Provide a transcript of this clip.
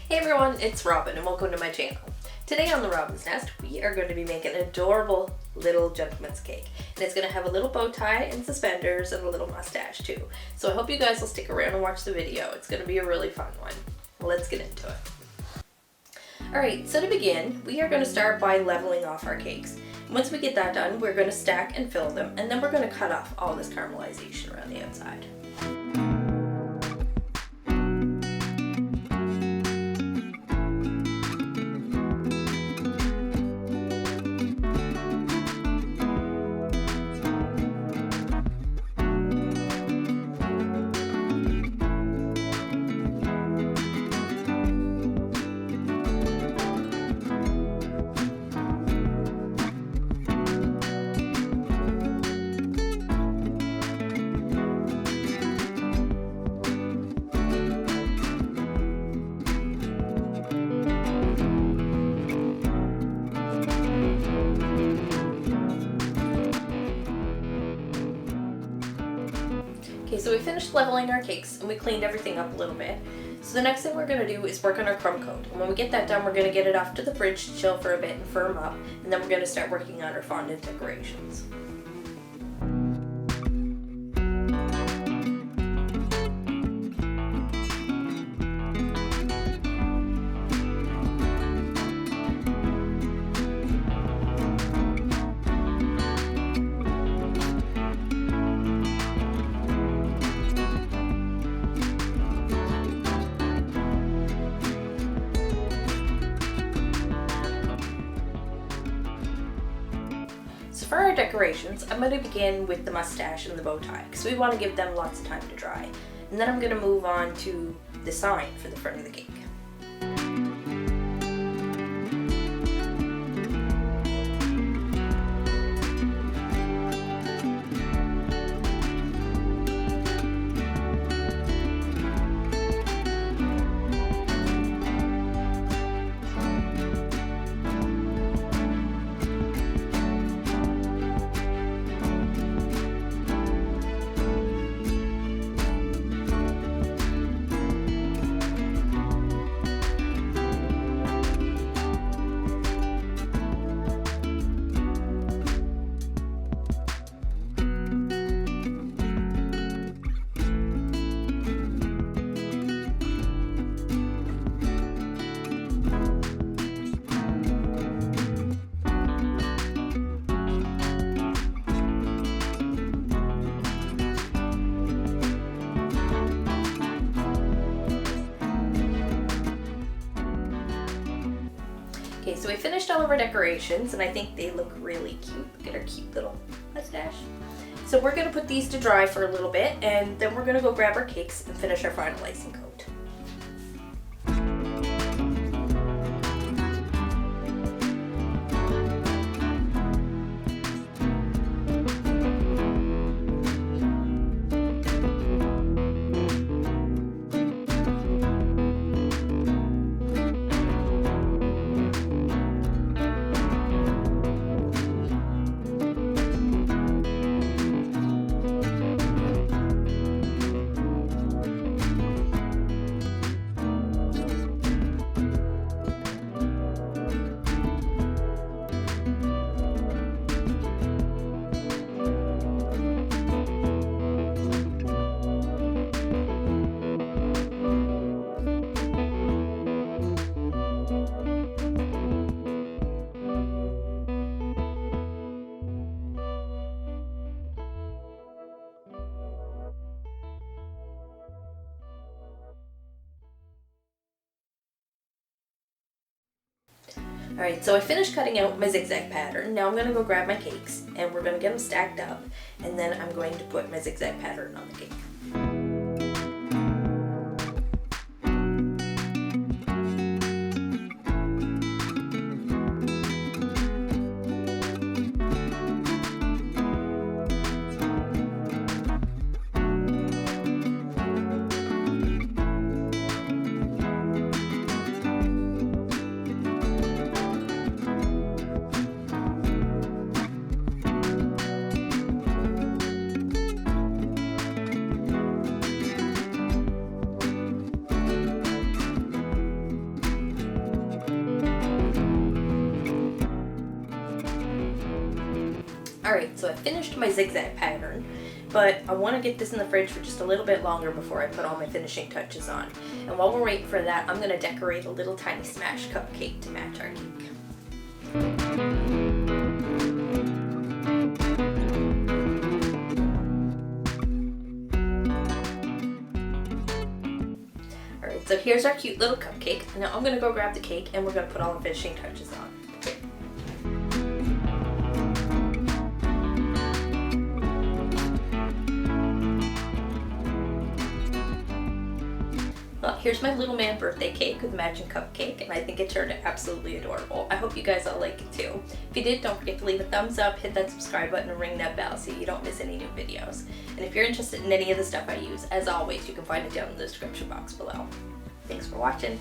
Hey everyone, it's Robin and welcome to my channel. Today on the Robin's Nest, we are going to be making an adorable little gentleman's cake. And it's going to have a little bow tie and suspenders and a little mustache too. So I hope you guys will stick around and watch the video. It's going to be a really fun one. Let's get into it. Alright, so to begin, we are going to start by leveling off our cakes. Once we get that done, we're going to stack and fill them, and then we're going to cut off all this caramelization around the outside. Okay, so we finished leveling our cakes and we cleaned everything up a little bit. So the next thing we're going to do is work on our crumb coat. And when we get that done, we're going to get it off to the fridge to chill for a bit and firm up. And then we're going to start working on our fondant decorations. For our decorations, I'm going to begin with the mustache and the bow tie because we want to give them lots of time to dry. And then I'm going to move on to the sign for the front of the cake. Okay, so we finished all of our decorations and I think they look really cute. Look at our cute little mustache. So we're going to put these to dry for a little bit and then we're going to go grab our cakes and finish our final icing coat. Alright, so I finished cutting out my zigzag pattern. Now I'm going to go grab my cakes and we're going to get them stacked up and then I'm going to put my zigzag pattern on the cake. Alright, so I finished my zigzag pattern, but I want to get this in the fridge for just a little bit longer before I put all my finishing touches on. And while we're waiting for that, I'm going to decorate a little tiny smash cupcake to match our cake. Alright, so here's our cute little cupcake. Now I'm going to go grab the cake and we're going to put all the finishing touches on. Well, here's my little man birthday cake with matching cupcake, and I think it turned out absolutely adorable. I hope you guys all like it too. If you did, don't forget to leave a thumbs up, hit that subscribe button, and ring that bell so you don't miss any new videos. And if you're interested in any of the stuff I use, as always, you can find it down in the description box below. Thanks for watching.